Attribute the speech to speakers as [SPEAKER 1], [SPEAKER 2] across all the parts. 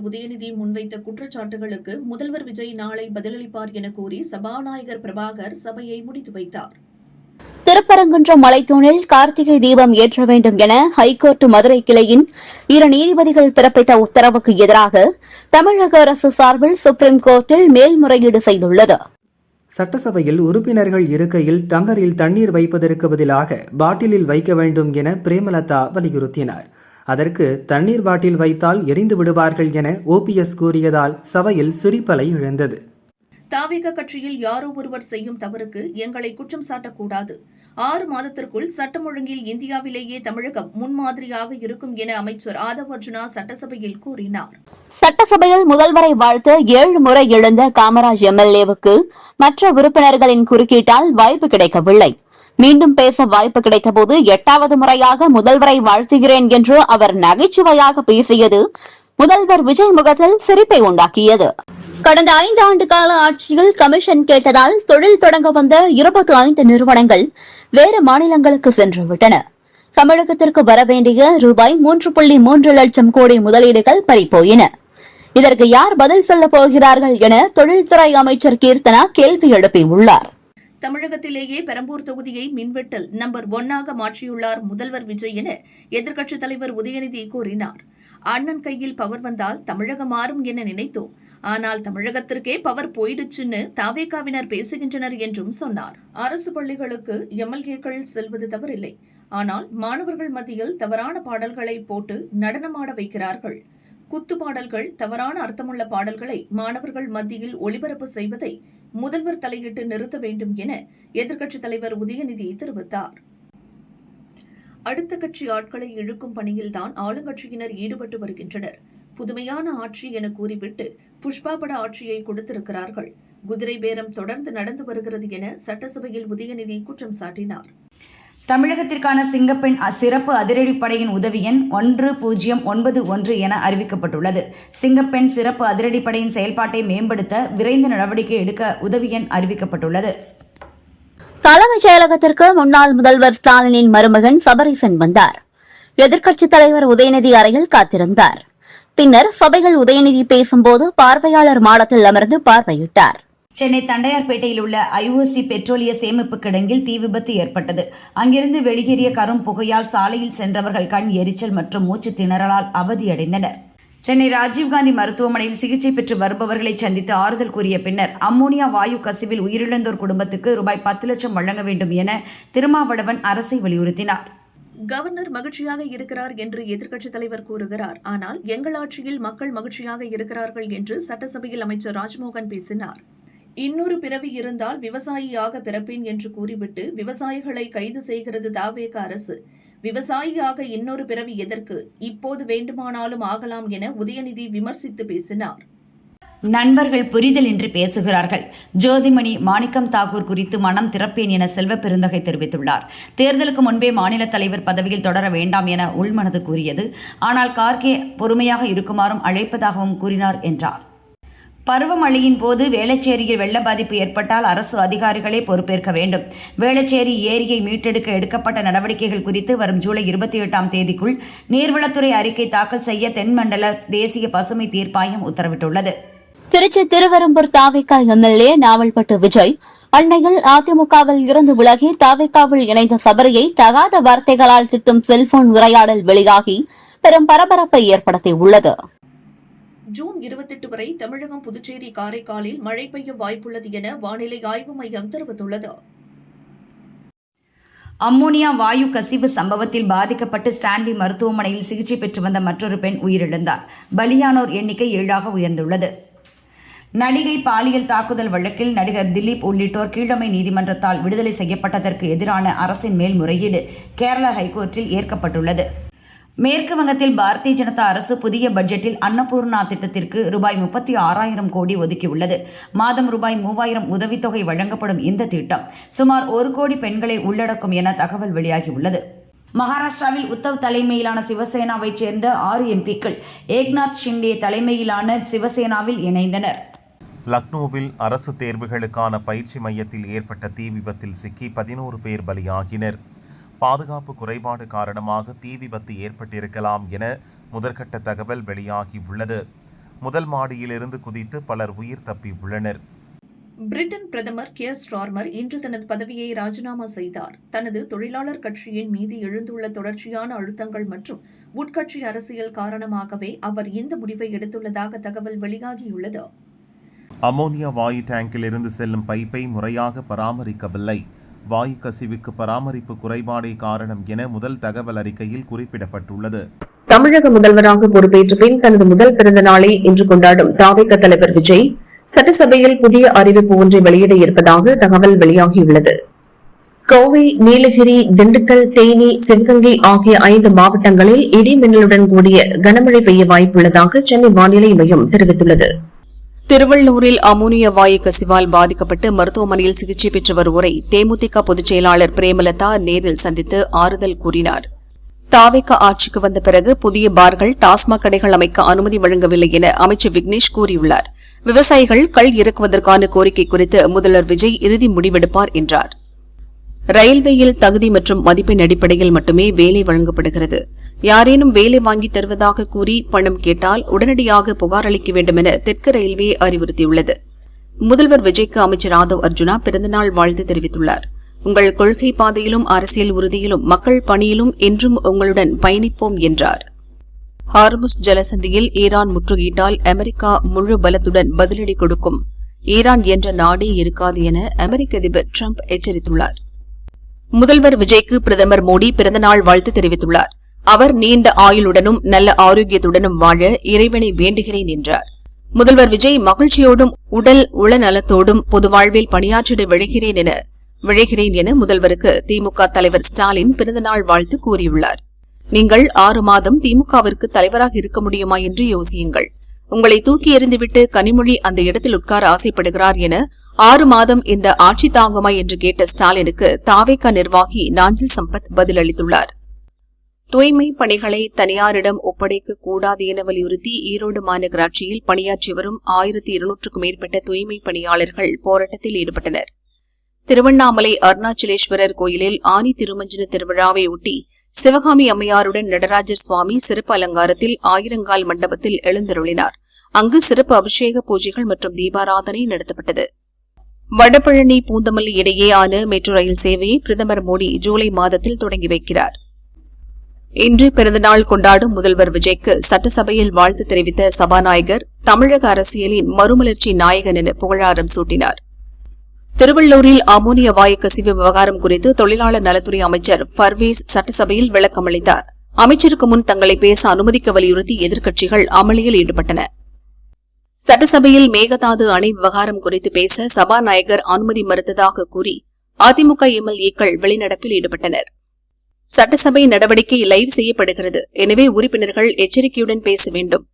[SPEAKER 1] தலைவர் உதயநிதி முன்வைத்த குற்றச்சாட்டுகளுக்கு முதல்வர் விஜய் நாளை பதிலளிப்பார் என கூறி சபாநாயகர் பிரபாகர் சபையை முடித்து வைத்தார்.
[SPEAKER 2] திருப்பரங்குன்றம் மலைத்தூணில் கார்த்திகை தீபம் ஏற்ற வேண்டும் என ஹைகோர்ட் மதுரை கிளையின் 2 நீதிபதிகள் பிறப்பித்த உத்தரவுக்கு எதிராக தமிழக அரசு சார்பில் சுப்ரீம் கோர்ட்டில் மேல்முறையீடு செய்துள்ளது.
[SPEAKER 3] சட்டசபையில் உறுப்பினர்கள் இருக்கையில் டம்ளரில் தண்ணீர் வைப்பதற்கு பதிலாக பாட்டிலில் வைக்க வேண்டும் என பிரேமலதா வலியுறுத்தினார். அதற்கு தண்ணீர் பாட்டில் வைத்தால் எரிந்து விடுவார்கள் என OPS கூறியதால் சபையில் சிரிப்பலை எழுந்தது.
[SPEAKER 1] தாவேகா கட்சியில் யாரோ ஒருவர் செய்யும் தவறுக்கு எங்களை குற்றம் சாட்டக்கூடாது. 6 மாதத்திற்குள் சட்டம் ஒழுங்கில் இந்தியாவிலேயே தமிழகம் முன்மாதிரியாக இருக்கும் என அமைச்சர் ஆதவ் அர்ஜுனா சட்டசபையில் கூறினார்.
[SPEAKER 2] சட்டசபையில் முதல்வரை வாழ்த்து 7 முறை எழுந்த காமராஜ் MLAவுக்கு மற்ற உறுப்பினர்களின் குறுக்கீட்டால் வாய்ப்பு கிடைக்கவில்லை. மீண்டும் பேச வாய்ப்பு கிடைத்தபோது 8வது முறையாக முதல்வரை வாழ்த்துகிறேன் என்று அவர் நகைச்சுவையாக பேசியது முதல்வர் விஜய் முகத்தில் சிரிப்பை உண்டாக்கியது. கடந்த 5 ஆண்டு கால ஆட்சியில் கமிஷன் கேட்டதால் தொழில் தொடங்க வந்த 25 நிறுவனங்கள் வேறு மாநிலங்களுக்கு சென்றுவிட்டன. தமிழகத்திற்கு வரவேண்டிய ரூபாய் 3.3 லட்சம் கோடி முதலீடுகள் பறிபோயின. இதற்கு யார் பதில் சொல்லப் போகிறார்கள் என தொழில்துறை அமைச்சர் கீர்த்தனா கேள்வி எழுப்பியுள்ளார்.
[SPEAKER 1] தமிழகத்திலேயே பெரம்பூர் தொகுதியை மின்வெட்டில் நம்பர் 1ஆக மாற்றியுள்ளார் முதல்வர் விஜய் என எதிர்க்கட்சித் தலைவர் உதயநிதி கூறினார். அண்ணன் கையில் பவர் வந்தால் தமிழகம் மாறும் என நினைத்தோம். ஆனால் தமிழகத்திற்கே பவர் போயிடுச்சுன்னு தாவேகாவினர் பேசுகின்றனர் என்றும் சொன்னார். அரசு பள்ளிகளுக்கு MLAக்கள் செல்வது தவறில்லை. ஆனால் மாணவர்கள் மத்தியில் தவறான பாடல்களை போட்டு நடனமாட வைக்கிறார்கள். குத்து பாடல்கள், தவறான அர்த்தமுள்ள பாடல்களை மாணவர்கள் மத்தியில் ஒளிபரப்பு செய்வதை முதல்வர் தலையிட்டு நிறுத்த வேண்டும் என எதிர்க்கட்சித் தலைவர் உதயநிதி தெரிவித்தார். அடுத்த கட்சி ஆட்களை இழுக்கும் பணியில்தான் ஆளுங்கட்சியினர் ஈடுபட்டு வருகின்றனர். புதுமையான ஆட்சி என கூறிவிட்டு புஷ்பா பட ஆட்சியை கொடுத்திருக்கிறார்கள். குதிரை பேரம் தொடர்ந்து நடந்து வருகிறது என சட்டசபையில் உதயநிதி குற்றம் சாட்டினார்.
[SPEAKER 4] தமிழகத்திற்கான சிங்கப்பெண் சிறப்பு அதிரடிப்படையின் உதவி எண் 1091 என அறிவிக்கப்பட்டுள்ளது. சிங்கப்பெண் சிறப்பு அதிரடிப்படையின் செயல்பாட்டை மேம்படுத்த விரைந்து நடவடிக்கை எடுக்க உதவி எண் அறிவிக்கப்பட்டுள்ளது.
[SPEAKER 2] தலைமைச் செயலகத்திற்கு முன்னாள் முதல்வர் ஸ்டாலினின் மருமகன் சபரீசன் வந்தார். எதிர்க்கட்சித் தலைவர் உதயநிதி அறையில் காத்திருந்தார். பின்னர் சபையில் உதயநிதி பேசும்போது பார்வையாளர் மாடத்தில் அமர்ந்து பார்வையிட்டார்.
[SPEAKER 4] சென்னை தண்டையார்பேட்டையில் உள்ள IOC பெட்ரோலிய சேமிப்பு கிடங்கில் தீ விபத்து ஏற்பட்டது. அங்கிருந்து வெளியேறிய கரும் புகையால் சாலையில் சென்றவர்கள் கண் எரிச்சல் மற்றும் மூச்சு திணறலால் அவதியடைந்தனர். சென்னை ராஜீவ்காந்தி மருத்துவமனையில் சிகிச்சை பெற்று வருபவர்களை சந்தித்து ஆறுதல் கூறிய பின்னர் அம்மோனியா வாயு கசிவில் உயிரிழந்தோர் குடும்பத்துக்கு ரூபாய் 10 லட்சம் வழங்க வேண்டும் என திருமாவளவன் அரசை வலியுறுத்தினார்.
[SPEAKER 1] கவர்னர் மகிழ்ச்சியாக இருக்கிறார் என்று எதிர்க்கட்சித் தலைவர் கூறுகிறார். ஆனால் எங்கள் ஆட்சியில் மக்கள் மகிழ்ச்சியாக இருக்கிறார்கள் என்று சட்டசபையில் அமைச்சர் ராஜ்மோகன் பேசினார். இன்னொரு பிறவி இருந்தால் விவசாயியாக பிறப்பேன் என்று கூறிவிட்டு விவசாயிகளை கைது செய்கிறது தாவேகா அரசு. விவசாயியாக இன்னொரு பிறவி எதற்கு? இப்போது வேண்டுமானாலும் ஆகலாம் என உதயநிதி விமர்சித்து பேசினார்.
[SPEAKER 4] நண்பர்கள் புரிதல் என்று பேசுகிறார்கள். ஜோதிமணி மாணிக்கம் தாக்கூர் குறித்து மனம் திறப்பேன் என செல்வ பெருந்தகை தெரிவித்துள்ளார். தேர்தலுக்கு முன்பே மாநில தலைவர் பதவியில் தொடர வேண்டாம் என உள்மனது கூறியது. ஆனால் கார்கே பொறுமையாக இருக்குமாறும் அழைப்பதாகவும் கூறினார் என்றார். பருவமழையின் போது வேளச்சேரியில் வெள்ள பாதிப்பு ஏற்பட்டால் அரசு அதிகாரிகளே பொறுப்பேற்க வேண்டும். வேளச்சேரி ஏரியை மீட்டெடுக்க எடுக்கப்பட்ட நடவடிக்கைகள் குறித்து வரும் ஜூலை 28ஆம் தேதிக்குள் நீர்வளத்துறை அறிக்கை தாக்கல் செய்ய தென்மண்டல தேசிய பசுமை தீர்ப்பாயம் உத்தரவிட்டுள்ளது.
[SPEAKER 2] திருச்சி திருவெரும்பூர் தாவேகா MLA நாவல்பட்டு விஜய் அண்மையில் அதிமுகவில் இருந்து விலகி தாவேகாவில் இணைந்த சபரியை தகாத வார்த்தைகளால் திட்டும் செல்போன் உரையாடல் வெளியாகி பெரும் பரபரப்பை ஏற்படுத்தியுள்ளது.
[SPEAKER 1] ஜூன் 28 வரை தமிழகம், புதுச்சேரி, காரைக்காலில் மழை பெய்ய வாய்ப்புள்ளது என வானிலை ஆய்வு மையம் தெரிவித்துள்ளது.
[SPEAKER 4] அம்மோனியா வாயு கசிவு சம்பவத்தில் பாதிக்கப்பட்டு ஸ்டான்லி மருத்துவமனையில் சிகிச்சை பெற்று வந்த மற்றொரு பெண் உயிரிழந்தார். பலியானோர் எண்ணிக்கை 7ஆக உயர்ந்துள்ளது. நடிகை பாலியல் தாக்குதல் வழக்கில் நடிகர் திலீப் உள்ளிட்டோர் கீழமை நீதிமன்றத்தால் விடுதலை செய்யப்பட்டதற்கு எதிரான அரசின் மேல்முறையீடு கேரள ஹைகோர்ட்டில் ஏற்கப்பட்டுள்ளது. மேற்கு வங்கத்தில் பாரதிய ஜனதா அரசு புதிய பட்ஜெட்டில் அன்னபூர்ணா திட்டத்திற்கு ரூபாய் 36,000 கோடி ஒதுக்கியுள்ளது. மாதம் ரூபாய் 3,000 உதவித்தொகை வழங்கப்படும் இந்த திட்டம் சுமார் 1 கோடி பெண்களை உள்ளடக்கும் என தகவல் வெளியாகியுள்ளது. மகாராஷ்டிராவில் உத்தவ் தலைமையிலான சிவசேனாவைச் சேர்ந்த 6 MPக்கள் ஏக்நாத் ஷிண்டே தலைமையிலான சிவசேனாவில் இணைந்தனர்.
[SPEAKER 5] லக்னோவில் அரசு தேர்வுகளுக்கான பயிற்சி மையத்தில் ஏற்பட்ட தீ விபத்தில் சிக்கி 11 பேர் பலியாகினர். பாதுகாப்பு குறைபாடு காரணமாக தீ விபத்து ஏற்பட்டிருக்கலாம் என முதற்கட்ட தகவல் வெளியாகியுள்ளது. முதல் மாடியிலிருந்து குதித்து பலர் உயிர் தப்பியுள்ளனர்.
[SPEAKER 1] பிரிட்டன் பிரதமர் கியர் ஸ்டார்மர் இன்று தனது பதவியை ராஜினாமா செய்தார். தனது தொழிலாளர் கட்சியின் மீது எழுந்துள்ள தொடர்ச்சியான அழுத்தங்கள் மற்றும் உட்கட்சி அரசியல் காரணமாகவே அவர் இந்த முடிவை எடுத்துள்ளதாக தகவல் வெளியாகியுள்ளது.
[SPEAKER 5] அமோனியா வாயு டேங்கில் இருந்து செல்லும் பைப்பை முறையாக பராமரிக்கவில்லை. வாயு கசிவுக்கு பராமரிப்பு குறைபாடே காரணம் என முதல் தகவல் அறிக்கையில் குறிப்பிடப்பட்டுள்ளது.
[SPEAKER 6] தமிழக முதல்வராக பொறுப்பேற்ற பின் தனது முதல் பிறந்த நாளை இன்று கொண்டாடும் தாவேக தலைவர் விஜய் சட்டசபையில் புதிய அறிவிப்பு ஒன்றை வெளியிட இருப்பதாக தகவல் வெளியாகியுள்ளது. கோவை, நீலகிரி, திண்டுக்கல், தேனி, சிவகங்கை ஆகிய 5 மாவட்டங்களில் இடி மின்னலுடன் கூடிய கனமழை பெய்ய வாய்ப்புள்ளதாக சென்னை வானிலை மையம் தெரிவித்துள்ளது.
[SPEAKER 7] திருவள்ளூரில் அமோனியா வாயு கசிவால் பாதிக்கப்பட்டு மருத்துவமனையில் சிகிச்சை பெற்று வருவோரை தேமுதிக பொதுச் செயலாளர் பிரேமலதா நேரில் சந்தித்து ஆறுதல் கூறினார். தாவேக ஆட்சிக்கு வந்த பிறகு புதிய பார்கள், டாஸ்மாக் கடைகள் அமைக்க அனுமதி வழங்கவில்லை என அமைச்சர் விக்னேஷ் கூறியுள்ளார். விவசாயிகள் கள் இறக்குவதற்கான கோரிக்கை குறித்து முதல்வர் விஜய் இறுதி முடிவெடுப்பார் என்றார். ரயில்வேயில் தகுதி மற்றும் மதிப்பெண் அடிப்படையில் மட்டுமே வேலை வழங்கப்படுகிறது. யாரேனும் வேலை வாங்கி தருவதாக கூறி பணம் கேட்டால் உடனடியாக புகார் அளிக்க வேண்டும் என தெற்கு ரயில்வே அறிவுறுத்தியுள்ளது. முதல்வர் விஜய்க்கு அமைச்சர் ஆதவ் அர்ஜுனா பிறந்தநாள் வாழ்த்து தெரிவித்துள்ளார். உங்கள் கொள்கை பாதையிலும் அரசியல் உறுதியிலும் மக்கள் பணியிலும் என்றும் உங்களுடன் பயணிப்போம் என்றார். ஹார்முஸ் ஜலசந்தியில் ஈரான் முற்றுகையிட்டால் அமெரிக்கா முழு பலத்துடன் பதிலடி கொடுக்கும். ஈரான் என்ற நாடே இருக்காது என அமெரிக்க அதிபர் டிரம்ப் எச்சரித்துள்ளார். முதல்வர் விஜய்க்கு பிரதமர் மோடி பிறந்தநாள் வாழ்த்து தெரிவித்துள்ளார். அவர் நீண்ட ஆயுளுடனும் நல்ல ஆரோக்கியத்துடனும் வாழ இறைவனை வேண்டுகிறேன் என்றார். முதல்வர் விஜய் மகிழ்ச்சியோடும் உடல் உளநலத்தோடும் பொது வாழ்வில் பணியாற்றிட விழைகிறேன் என முதல்வருக்கு திமுக தலைவர் ஸ்டாலின் பிறந்தநாள் வாழ்த்து கூறியுள்ளார். நீங்கள் 6 மாதம் திமுகவிற்கு தலைவராக இருக்க முடியுமா என்று யோசியுங்கள். உங்களை தூக்கி எறிந்துவிட்டு கனிமொழி அந்த இடத்தில் உட்கார ஆசைப்படுகிறார் என 6 மாதம் இந்த ஆட்சி தாங்குமா என்று கேட்ட ஸ்டாலினுக்கு தாவேகா நிர்வாகி நாஞ்சில் சம்பத் பதிலளித்துள்ளார். தூய்மை பணிகளை தனியாரிடம் ஒப்படைக்க கூடாது என வலியுறுத்தி ஈரோடு மாநகராட்சியில் பணியாற்றி வரும் 1200க்கும் மேற்பட்ட தூய்மை பணியாளர்கள் போராட்டத்தில் ஈடுபட்டனர். திருவண்ணாமலை அருணாச்சலேஸ்வரர் கோயிலில் ஆனி திருமஞ்சன திருவிழாவை ஒட்டி சிவகாமி அம்மையாருடன் நடராஜர் சுவாமி சிறப்பு அலங்காரத்தில் ஆயிரங்கால் மண்டபத்தில் எழுந்தருளினார். அங்கு சிறப்பு அபிஷேக பூஜைகள் மற்றும் தீபாராதனை நடத்தப்பட்டது. வடபழனி பூந்தமல்லி இடையேயான மெட்ரோ ரயில் சேவையை பிரதமர் மோடி ஜூலை மாதத்தில் தொடங்கி வைக்கிறார். இன்று பிறந்தநாள் கொண்டாடும் முதல்வர் விஜய்க்கு சட்டசபையில் வாழ்த்து தெரிவித்த சபாநாயகர் தமிழக அரசியலின் மறுமலர்ச்சி நாயகன் என புகழாரம் சூட்டினார். திருவள்ளூரில் அமோனியா வாயு கசிவு விவகாரம் குறித்து தொழிலாளர் நலத்துறை அமைச்சர் பர்வேஸ் சட்டசபையில் விளக்கம் அளித்தார். அமைச்சருக்கு முன் தங்களை பேச அனுமதிக்க வலியுறுத்தி எதிர்க்கட்சிகள் அமளியில் ஈடுபட்டன. சட்டசபையில் மேகதாது அணை விவகாரம் குறித்து பேச சபாநாயகர் அனுமதி மறுத்ததாக கூறி அதிமுக எம்எல்ஏக்கள் வெளிநடப்பில் ஈடுபட்டனர். சட்டசபை நடவடிக்கை லைவ் செய்யப்படுகிறது. எனவே உறுப்பினர்கள் எச்சரிக்கையுடன் பேச வேண்டும்.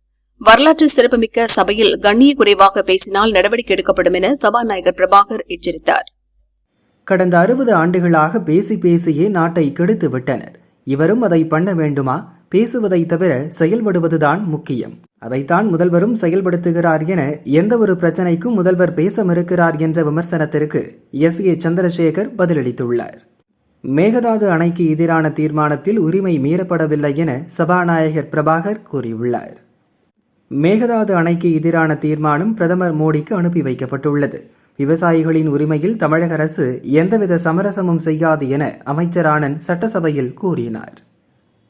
[SPEAKER 7] வரலாற்று சிறப்புமிக்க சபையில் கண்ணிய குறைவாக பேசினால் நடவடிக்கை எடுக்கப்படும் என சபாநாயகர் பிரபாகர் எச்சரித்தார்.
[SPEAKER 3] கடந்த 60 ஆண்டுகளாக பேசியே நாட்டை கெடுத்து விட்டனர். இவரும் அதை பண்ண வேண்டுமா? பேசுவதை தவிர செயல்படுவதுதான் முக்கியம். அதைத்தான் முதல்வரும் செயல்படுத்துகிறார் என எந்த ஒரு பிரச்சனைக்கும் முதல்வர் பேச மறுக்கிறார் என்ற விமர்சனத்திற்கு எஸ்.ஏ. சந்திரசேகர் பதிலளித்துள்ளார். மேகதாது அணைக்கு எதிரான தீர்மானத்தில் உரிமை மீறப்படவில்லை என சபாநாயகர் பிரபாகர் கூறியுள்ளார். மேகதாது அணைக்கு எதிரான தீர்மானம் பிரதமர் மோடிக்கு அனுப்பி வைக்கப்பட்டுள்ளது. விவசாயிகளின் உரிமையில் தமிழக அரசு எந்தவித சமரசமும் செய்யாது என அமைச்சர் ஆனந்த் சட்டசபையில் கூறினார்.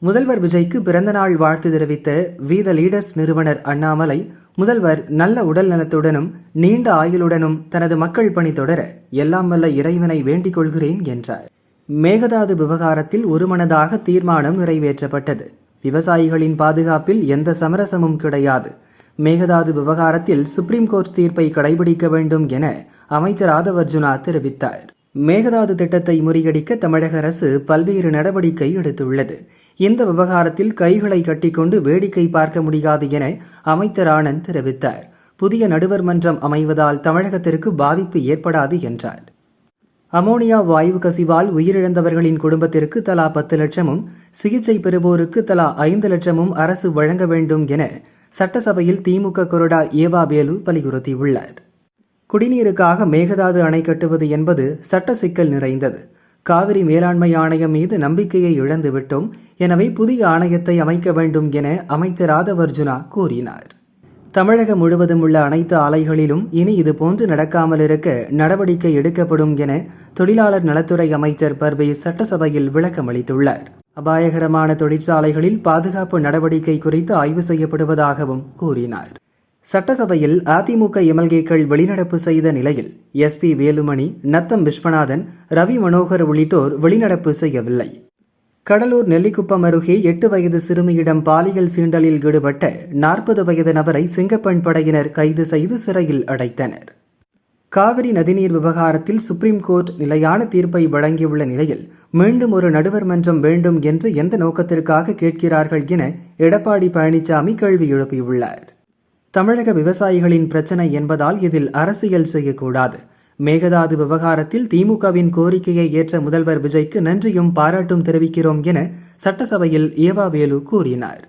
[SPEAKER 3] முதல்வர் விஜய்க்கு பிறந்தநாள் வாழ்த்து தெரிவித்த வி த லீடர்ஸ் நிறுவனர் அண்ணாமலை, முதல்வர் நல்ல உடல் நலத்துடனும் நீண்ட ஆயுளுடனும் தனது மக்கள் பணி தொடர எல்லாம் வல்ல இறைவனை வேண்டிக் கொள்கிறேன் என்றார். மேகதாது விவகாரத்தில் ஒருமனதாக தீர்மானம் நிறைவேற்றப்பட்டது. விவசாயிகளின் பாதுகாப்பில் எந்த சமரசமும் கிடையாது. மேகதாது விவகாரத்தில் சுப்ரீம் கோர்ட் தீர்ப்பை கடைபிடிக்க வேண்டும் என அமைச்சர் ஆதவ் அர்ஜுனா தெரிவித்தார். மேகதாது திட்டத்தை முறியடிக்க தமிழக அரசு பல்வேறு நடவடிக்கை எடுத்துள்ளது. இந்த விவகாரத்தில் கைகளை கட்டிக்கொண்டு வேடிக்கை பார்க்க முடியாது என அமைச்சர் ஆனந்த் தெரிவித்தார். புதிய நடுவர் மன்றம் அமைவதால் தமிழகத்திற்கு பாதிப்பு ஏற்படாது என்றார். அமோனியா வாயு கசிவால் உயிரிழந்தவர்களின் குடும்பத்திற்கு தலா 10 லட்சமும் சிகிச்சை பெறுவோருக்கு தலா 5 லட்சமும் அரசு வழங்க வேண்டும் என சட்டசபையில் திமுக கொறடா ஏவா வேலு வலியுறுத்தியுள்ளார். குடிநீருக்காக மேகதாது அணை கட்டுவது என்பது சட்ட சிக்கல் நிறைந்தது. காவிரி மேலாண்மை ஆணையம் மீது நம்பிக்கையை இழந்துவிட்டோம். எனவே புதிய ஆணையத்தை அமைக்க வேண்டும் என அமைச்சர் ஆதவ் அர்ஜுனா கூறினார். தமிழகம் முழுவதும் உள்ள அனைத்து ஆலைகளிலும் இனி இதுபோன்று நடக்காமல் இருக்க நடவடிக்கை எடுக்கப்படும் என தொழிலாளர் நலத்துறை அமைச்சர் பர்வேஸ் சட்டசபையில் விளக்கமளித்துள்ளார். அபாயகரமான தொழிற்சாலைகளில் பாதுகாப்பு நடவடிக்கை குறித்து ஆய்வு செய்யப்படுவதாகவும் கூறினார். சட்டசபையில் அதிமுக எம்எல்ஏக்கள் வெளிநடப்பு செய்த நிலையில் எஸ்பி வேலுமணி, நத்தம் விஸ்வநாதன், ரவி மனோகர் உள்ளிட்டோர் வெளிநடப்பு செய்யவில்லை. கடலூர் நெல்லிக்குப்பம் அருகே 8 வயது சிறுமியிடம் பாலியல் சீண்டலில் ஈடுபட்ட 40 வயது நபரை சிங்கப்பெண் படையினர் கைது செய்து சிறையில் அடைத்தனர். காவிரி நதிநீர் விவகாரத்தில் சுப்ரீம் கோர்ட் நிலையான தீர்ப்பை வழங்கியுள்ள நிலையில் மீண்டும் ஒரு நடுவர் மன்றம் வேண்டும் என்று எந்த நோக்கத்திற்காக கேட்கிறார்கள் என எடப்பாடி பழனிசாமி கேள்வி எழுப்பியுள்ளார். தமிழக விவசாயிகளின் பிரச்சனை என்பதால் இதில் அரசியல் செய்யக்கூடாது. மேகதாது விவகாரத்தில் திமுகவின் கோரிக்கையை ஏற்ற முதல்வர் விஜய்க்கு நன்றியும் பாராட்டும் தெரிவிக்கிறோம் என சட்டசபையில் ஏவா வேலு கூறினார்.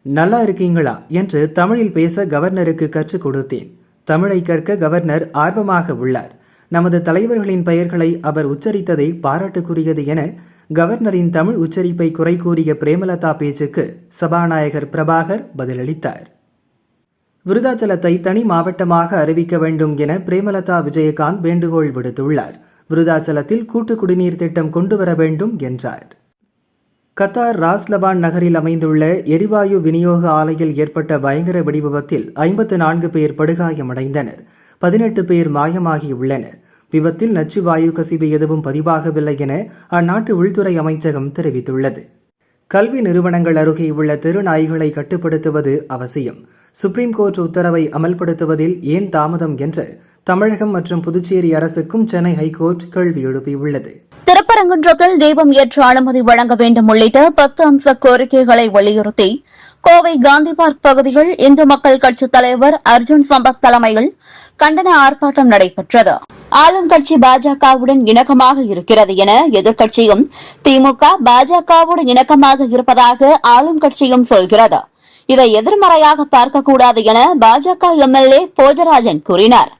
[SPEAKER 3] நல்லா இருக்கீங்களா என்று தமிழில் பேச கவர்னருக்கு கற்றுக் கொடுத்தேன். தமிழை கற்க கவர்னர் ஆர்வமாக உள்ளார். நமது தலைவர்களின் பெயர்களை அவர் உச்சரித்ததை பாராட்டுக்குரியது என கவர்னரின் தமிழ் உச்சரிப்பை குறை கூறிய பிரேமலதா பேச்சுக்கு சபாநாயகர் பிரபாகர் பதிலளித்தார். விருதாச்சலத்தை தனி மாவட்டமாக அறிவிக்க வேண்டும் என பிரேமலதா விஜயகாந்த் வேண்டுகோள் விடுத்துள்ளார். விருதாச்சலத்தில் கூட்டு குடிநீர் திட்டம் கொண்டுவர வேண்டும் என்றார். கத்தார் ராஸ்லபான் நகரில் அமைந்துள்ள எரிவாயு விநியோக ஆலையில் ஏற்பட்ட பயங்கர வெடிவிபத்தில் 54 பேர் படுகாயமடைந்தனர். 18 பேர் மாயமாகியுள்ளனர். விபத்தில் நச்சு வாயு கசிவு எதுவும் பதிவாகவில்லை என அந்நாட்டு உள்துறை அமைச்சகம் தெரிவித்துள்ளது. கல்வி நிறுவனங்கள் அருகே உள்ள தெரு நாய்களை கட்டுப்படுத்துவது அவசியம். சுப்ரீம் கோர்ட் உத்தரவை அமல்படுத்துவதில் ஏன் தாமதம் என்று தமிழகம் மற்றும் புதுச்சேரி அரசுக்கும் சென்னை ஹைகோர்ட் கேள்வி எழுப்பியுள்ளது.
[SPEAKER 2] திருப்பரங்குன்றத்தில் தீபம் ஏற்ற அனுமதி வழங்க வேண்டும் உள்ளிட்ட 10 அம்ச கோரிக்கைகளை வலியுறுத்தி கோவை காந்தி பார்க் பகுதியில் இந்து மக்கள் கட்சித் தலைவர் அர்ஜுன் சம்பத் தலைமையில் கண்டன ஆர்ப்பாட்டம் நடைபெற்றது. ஆளும் கட்சி பாஜகவுடன் இணக்கமாக இருக்கிறது என எதிர்க்கட்சியும், திமுக பாஜகவுடன் இணக்கமாக இருப்பதாக ஆளும் கட்சியும் சொல்கிறது. இதை எதிர்மறையாக பார்க்கக்கூடாது என பாஜக எம்எல்ஏ போஜராஜன் கூறினார்.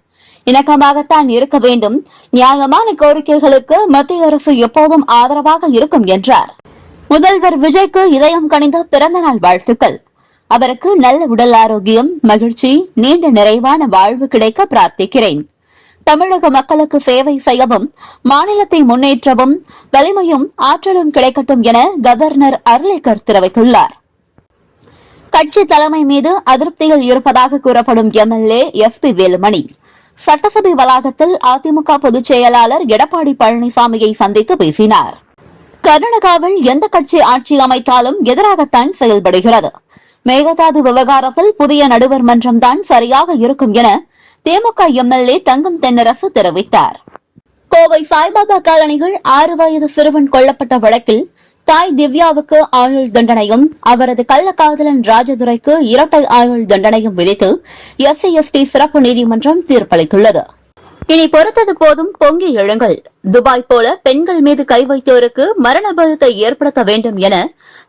[SPEAKER 2] இணக்கமாகத்தான் இருக்க வேண்டும். நியாயமான கோரிக்கைகளுக்கு மத்திய அரசு எப்போதும் ஆதரவாக இருக்கும் என்றார். முதல்வர் விஜய்க்கு இதயம் கனிந்த பிறந்தநாள் வாழ்த்துக்கள். அவருக்கு நல்ல உடல் ஆரோக்கியம், மகிழ்ச்சி, நீண்ட நிறைவான வாழ்வு கிடைக்க பிரார்த்திக்கிறேன். தமிழக மக்களுக்கு சேவை செய்யவும், மாநிலத்தை முன்னேற்றவும் வலிமையும் ஆற்றலும் கிடைக்கட்டும் என கவர்னர் அர்லேக்கர் தெரிவித்துள்ளார். கட்சி தலைமை மீது அதிருப்திகள் இருப்பதாக கூறப்படும் எம்எல்ஏ எஸ்பி வேலுமணி சட்டசபை வளாகத்தில் அதிமுக பொதுச் செயலாளர் எடப்பாடி பழனிசாமியை சந்தித்து பேசினார். கர்நாடகாவில் எந்த கட்சி ஆட்சி அமைத்தாலும் எதிராகத்தான் செயல்படுகிறது. மேகதாது விவகாரத்தில் புதிய நடுவர் மன்றம்தான் சரியாக இருக்கும் என திமுக எம்எல்ஏ தங்கம் தென்னரசு தெரிவித்தார். கோவை சாய்பாபா காலனியில் 6 வயது சிறுவன் கொல்லப்பட்ட வழக்கில் தாய் திவ்யாவுக்கு ஆயுள் தண்டனையும், அவரது கள்ளக்காதலன் ராஜதுரைக்கு இரட்டை ஆயுள் தண்டனையும் விதித்து SC/ST சிறப்பு நீதிமன்றம் தீர்ப்பளித்துள்ளது. இனி பொறுத்தது போதும், பொங்கி எழுங்கள். துபாய் போல பெண்கள் மீது கை வைத்தோருக்கு மரண பயத்தை ஏற்படுத்த வேண்டும் என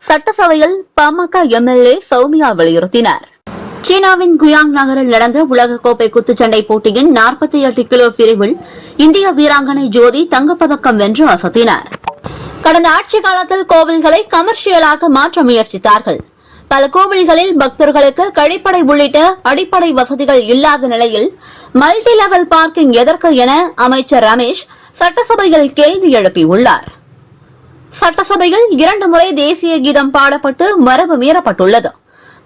[SPEAKER 2] சட்டசபையில் பாமக எம்எல்ஏ சௌமியா வலியுறுத்தினார். சீனாவின் குயாங் நகரில் நடந்த உலகக்கோப்பை குத்துச்சண்டை போட்டியின் 48 கிலோ பிரிவில் இந்திய வீராங்கனை ஜோதி தங்கப்பதக்கம் வென்று அசத்தினார். கடந்த ஆட்சி காலத்தில் கோவில்களை கமர்ஷியலாக மாற்ற முயற்சித்தார்கள். பல கோவில்களில் பக்தர்களுக்கு கழிப்படை உள்ளிட்ட அடிப்படை வசதிகள் இல்லாத நிலையில் மல்டி லெவல் பார்க்கிங் எதற்கு என அமைச்சர் ரமேஷ் சட்டசபையில் கேள்வி எழுப்பியுள்ளார். சட்டசபையில் 2 முறை தேசிய கீதம் பாடப்பட்டு மரபு மீறப்பட்டுள்ளது.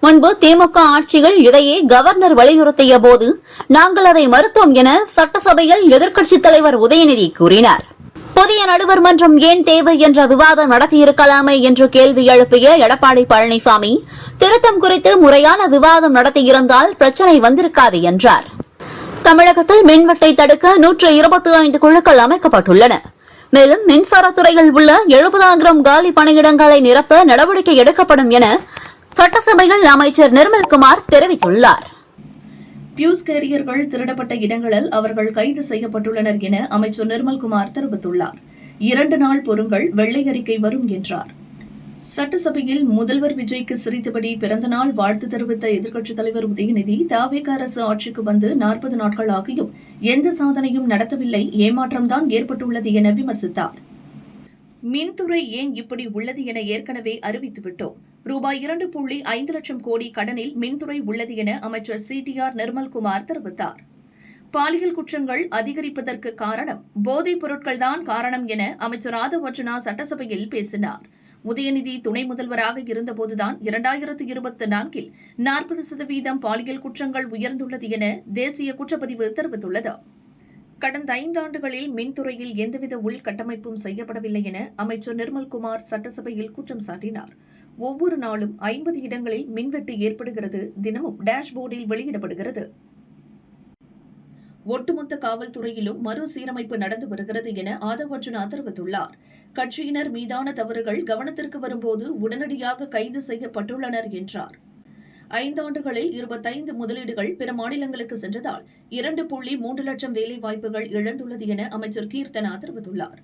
[SPEAKER 2] முன்பு திமுக ஆட்சியில் இதையே கவர்னர் வலியுறுத்திய போது நாங்கள் அதை மறுத்தோம் என சட்டசபையில் எதிர்க்கட்சித் தலைவர் உதயநிதி கூறினார். புதிய நடுவர் மன்றம் ஏன் தேவை என்ற விவாதம் நடத்தியிருக்கலாமே என்று கேள்வி எழுப்பிய எடப்பாடி பழனிசாமி திருத்தம் குறித்து முறையான விவாதம் நடத்தியிருந்தால் பிரச்சினை வந்திருக்காது என்றார். தமிழகத்தில் மின்வெட்டை தடுக்க 125 குழுக்கள் அமைக்கப்பட்டுள்ளன. மேலும் மின்சாரத்துறையில் உள்ள 70,000 காலி பணியிடங்களை நிரப்ப நடவடிக்கை எடுக்கப்படும் என சட்டசபையில் அமைச்சர் நிர்மல்குமார் தெரிவித்துள்ளார்.
[SPEAKER 1] பியூஸ் கேரியர்கள் திருடப்பட்ட இடங்களில் அவர்கள் கைது செய்யப்பட்டுள்ளனர் என அமைச்சர் நிர்மல்குமார் தெரிவித்துள்ளார். 2 நாள் பொறுங்கள், வெள்ளை அறிக்கை வரும் என்றார். சட்டசபையில் முதல்வர் விஜய்க்கு சிரித்தபடி பிறந்தநாள் வாழ்த்து தெரிவித்த எதிர்க்கட்சித் தலைவர் உதயநிதி, தவிக அரசு ஆட்சிக்கு வந்து 40 நாட்கள் ஆகியும் எந்த சாதனையும் நடத்தவில்லை, ஏமாற்றம்தான் ஏற்பட்டுள்ளது என விமர்சித்தார். மின்துறை ஏன் இப்படி உள்ளது என ஏற்கனவே அறிவித்துவிட்டோம். ரூபாய் 2.5 லட்சம் கோடி கடனில் மின்துறை உள்ளது என அமைச்சர் CTR நிர்மல்குமார் தெரிவித்தார். பாலியல் குற்றங்கள் அதிகரிப்பதற்கு காரணம் போதைப் பொருட்கள்தான் காரணம் என அமைச்சர் ஆதவ் அர்ஜுனா சட்டசபையில் பேசினார். உதயநிதி துணை முதல்வராக இருந்தபோதுதான் 2024 40% பாலியல் குற்றங்கள் உயர்ந்துள்ளது என தேசிய குற்றப்பதிவு தெரிவித்துள்ளது. கடந்த 5 ஆண்டுகளில் மின்துறையில் எந்தவித உள்கட்டமைப்பும் செய்யப்படவில்லை என அமைச்சர் நிர்மல்குமார் சட்டசபையில் குற்றம் சாட்டினார். ஒவ்வொரு நாளும் 50 இடங்களில் மின்வெட்டு ஏற்படுகிறது, தினமும் டேஷ்போர்டில் வெளியிடப்படுகிறது. ஒட்டுமொத்த காவல்துறையிலும் மறுசீரமைப்பு நடந்து வருகிறது என ஆதவ் அர்ஜுனா தெரிவித்துள்ளார். கட்சியினர் மீதான தவறுகள் கவனத்திற்கு வரும்போது உடனடியாக கைது செய்யப்பட்டுள்ளனர் என்றார். 5 ஆண்டுகளில் 25 முதலீடுகள் பிற மாநிலங்களுக்கு சென்றதால் 2.3 லட்சம் வேலைவாய்ப்புகள் இழந்துள்ளது என அமைச்சர் கீர்த்தனா தெரிவித்துள்ளார்.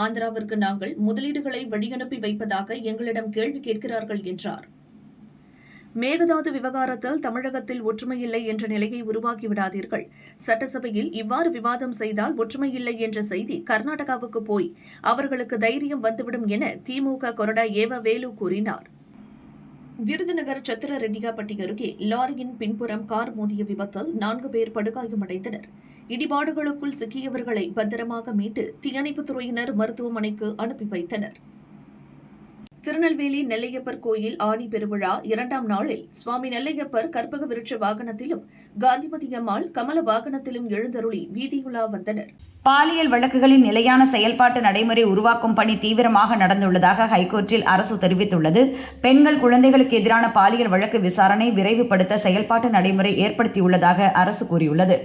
[SPEAKER 1] ஆந்திராவிற்கு நாங்கள் முதலீடுகளை வழியனுப்பி வைப்பதாக எங்களிடம் கேள்வி கேட்கிறார்கள் என்றார். மேகதாது விவகாரத்தில் தமிழகத்தில் ஒற்றுமையில்லை என்ற நிலையை உருவாக்கிவிடாதீர்கள். சட்டசபையில் இவ்வாறு விவாதம் செய்தால் ஒற்றுமையில்லை என்ற செய்தி கர்நாடகாவுக்கு போய் அவர்களுக்கு தைரியம் வந்துவிடும் என திமுக கொறடா ஏவ வேலு கூறினார். விருதுநகர் சத்திரரெட்டியாப்பட்டி அருகே லாரியின் பின்புறம் கார் மோதிய விபத்தில் 4 பேர் படுகாயமடைந்தனர். இடிபாடுகளுக்குள் சிக்கியவர்களை பத்திரமாக மீட்டு தீயணைப்புத் துறையினர் மருத்துவமனைக்கு அனுப்பி வைத்தனர். திருநெல்வேலி நெல்லையப்பர் கோயில் ஆடி பெருவிழா 2ஆம் நாளில் சுவாமி நெல்லையப்பர் கற்பக விருட்ச வாகனத்திலும் காந்திமதி அம்மாள் கமல வாகனத்திலும் எழுந்தருளி வீதியுலா வந்தனர்.
[SPEAKER 4] பாலியல் வழக்குகளின் நிலையான செயல்பாட்டு நடைமுறை உருவாக்கும் பணி தீவிரமாக நடந்துள்ளதாக ஹைகோர்ட்டில் அரசு தெரிவித்துள்ளது. பெண்கள், குழந்தைகளுக்கு எதிரான பாலியல் வழக்கு விசாரணை விரைவுபடுத்த செயல்பாட்டு நடைமுறை ஏற்படுத்தியுள்ளதாக அரசு கூறியுள்ளது.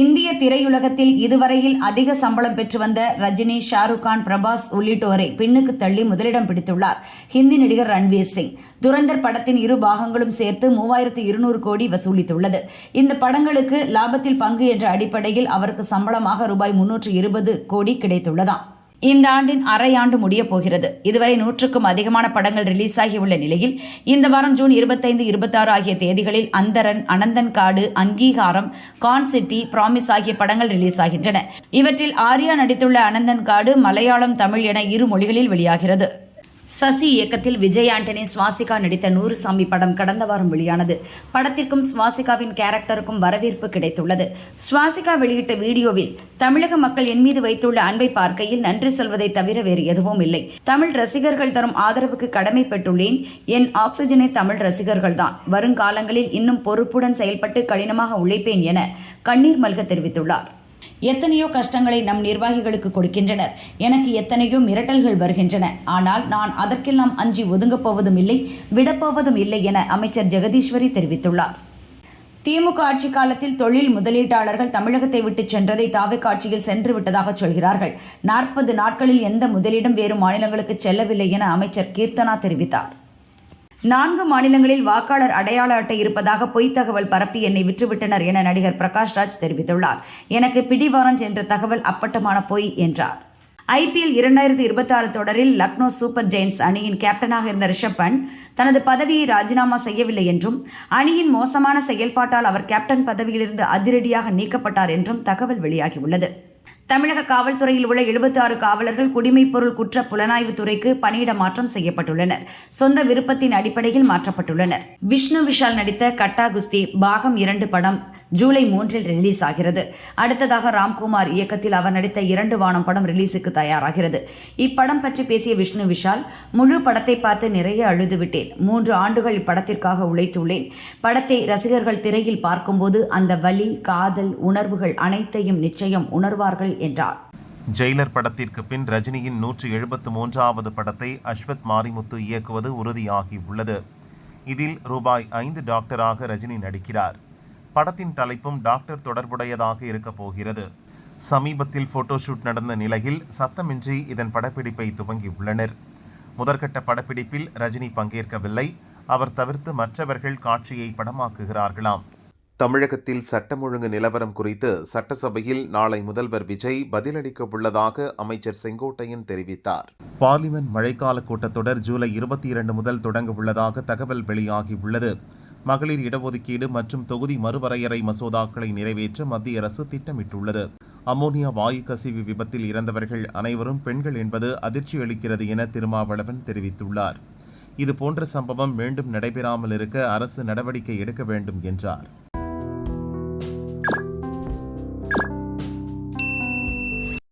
[SPEAKER 4] இந்திய திரையுலகத்தில் இதுவரையில் அதிக சம்பளம் பெற்று வந்த ரஜினி, ஷாருக் கான், பிரபாஸ் உள்ளிட்டோரை பின்னுக்கு தள்ளி முதலிடம் பிடித்துள்ளார் ஹிந்தி நடிகர் ரன்வீர் சிங். துரந்தர் படத்தின் 2 பாகங்களும் சேர்த்து 3200 கோடி வசூலித்துள்ளது. இந்த படங்களுக்கு லாபத்தில் பங்கு என்ற அடிப்படையில் அவருக்கு சம்பளமாக ரூபாய் 320 கோடி கிடைத்துள்ளதாம். இந்த ஆண்டின் அரையாண்டு முடிய போகிறது. இதுவரை 100க்கும் அதிகமான படங்கள் ரிலீஸ் ஆகியுள்ள நிலையில் இந்த வாரம் ஜூன் 25, 26 ஆகிய தேதிகளில் அந்தரன், அனந்தன் காடு, அங்கீகாரம், கான் சிட்டி, பிராமிஸ் ஆகிய படங்கள் ரிலீஸ் ஆகின்றன. இவற்றில் ஆர்யா நடித்துள்ள அனந்தன் காடு மலையாளம், தமிழ் என 2 மொழிகளில் வெளியாகிறது. சசி இயக்கத்தில் விஜய் ஆண்டனி, சுவாசிகா நடித்த 100 சாமி படம் கடந்த வாரம் வெளியானது. படத்திற்கும் சுவாசிகாவின் கேரக்டருக்கும் வரவேற்பு கிடைத்துள்ளது. சுவாசிகா வெளியிட்ட வீடியோவில் தமிழக மக்கள் என் மீது வைத்துள்ள அன்பை பார்க்கையில் நன்றி சொல்வதை தவிர வேறு எதுவும் இல்லை. தமிழ் ரசிகர்கள் தரும் ஆதரவுக்கு கடமைப்பட்டுள்ளேன். என் ஆக்சிஜனே தமிழ் ரசிகர்கள்தான். வருங்காலங்களில் இன்னும் பொறுப்புடன் செயல்பட்டு கடினமாக உழைப்பேன் என கண்ணீர் மல்க தெரிவித்துள்ளார். எத்தனையோ கஷ்டங்களை நம் நிர்வாகிகளுக்கு கொடுக்கின்றனர். எனக்கு எத்தனையோ மிரட்டல்கள் வருகின்றன. ஆனால் நான் அதற்கெல்லாம் அஞ்சி ஒதுங்கப் போவதும் இல்லை, விடப்போவதும் இல்லை என அமைச்சர் ஜெகதீஸ்வரி தெரிவித்துள்ளார். திமுக ஆட்சி காலத்தில் தொழில் முதலீட்டாளர்கள் தமிழகத்தை விட்டு சென்றதை தாவேகா ஆட்சியில் சென்று விட்டதாக சொல்கிறார்கள். 40 நாட்களில் எந்த முதலீடும் வேறு மாநிலங்களுக்கு செல்லவில்லை என அமைச்சர் கீர்த்தனா தெரிவித்தார். 4 மாநிலங்களில் வாக்காளர் அடையாள அட்டை இருப்பதாக பொய்த் தகவல் பரப்பி என்னை விற்றுவிட்டனர் என நடிகர் பிரகாஷ் ராஜ் தெரிவித்துள்ளார். எனக்கு பிடிவாரண்ட் என்ற தகவல் அப்பட்டமான பொய் என்றார். IPL 2026 தொடரில் லக்னோ சூப்பர் ஜெயின்ஸ் அணியின் கேப்டனாக இருந்த ரிஷப் பண்ட் தனது பதவியை ராஜினாமா செய்யவில்லை என்றும் அணியின் மோசமான செயல்பாட்டால் அவர் கேப்டன் பதவியிலிருந்து அதிரடியாக நீக்கப்பட்டார் என்றும் தகவல் வெளியாகியுள்ளது. தமிழக காவல்துறையில் உள்ள 76 காவலர்கள் குடிமைப்பொருள் குற்ற புலனாய்வு துறைக்கு பணியிட மாற்றம் செய்யப்பட்டுள்ளனர். சொந்த விருப்பத்தின் அடிப்படையில் மாற்றப்பட்டுள்ளனர். விஷ்ணு விஷால் நடித்த கட்டா குஸ்தி பாகம் 2 படம் ஜூலை 3 ரிலீஸ் ஆகிறது. அடுத்ததாக ராம்குமார் இயக்கத்தில் அவர் நடித்த 2 வானம் படம் ரிலீஸுக்கு தயாராகிறது. இப்படம் பற்றி பேசிய விஷ்ணு விஷால், முழு படத்தை பார்த்து நிறைய அழுதுவிட்டேன். 3 ஆண்டுகள் இப்படத்திற்காக உழைத்துள்ளேன். படத்தை ரசிகர்கள் திரையில் பார்க்கும்போது அந்த வலி, காதல், உணர்வுகள் அனைத்தையும் நிச்சயம் உணர்வார்கள் என்றார்.
[SPEAKER 5] ஜெயிலர் படத்திற்கு பின் ரஜினியின் 173வது படத்தை அஸ்வத் மாரிமுத்து இயக்குவது உறுதியாகியுள்ளது. இதில் ரூபாய் 5 டாக்டராக ரஜினி நடிக்கிறார். படத்தின் தலைப்பும் டாக்டர் தொடர்புடையதாக இருக்கப் போகிறது. சமீபத்தில் போட்டோஷூட் நடந்த நிலையில் சத்தமின்றி இதன் படப்பிடிப்பை துவங்கியுள்ளனர். முதற்கட்ட படப்பிடிப்பில் ரஜினி பங்கேற்கவில்லை. அவர் தவிர்த்து மற்றவர்கள் காட்சியை படமாக்குகிறார்களாம். தமிழகத்தில் சட்டம் ஒழுங்கு நிலவரம் குறித்து சட்டசபையில் நாளை முதல்வர் விஜய் பதிலளிக்க உள்ளதாக அமைச்சர் செங்கோட்டையன் தெரிவித்தார். பார்லிமென்ட் மழைக்கால கூட்டத்தொடர் ஜூலை 22 முதல் தொடங்க உள்ளதாக தகவல் வெளியாகியுள்ளது. மகளிர் இடஒதுக்கீடு மற்றும் தொகுதி மறுவரையறை மசோதாக்களை நிறைவேற்ற மத்திய அரசு திட்டமிட்டுள்ளது. அமோனியா வாயு கசிவு விபத்தில் இறந்தவர்கள் அனைவரும் பெண்கள் என்பது அதிர்ச்சி அளிக்கிறது என திருமாவளவன் தெரிவித்துள்ளார். இதுபோன்ற சம்பவம் மீண்டும் நடைபெறாமல் இருக்க அரசு நடவடிக்கை எடுக்க வேண்டும் என்றார்.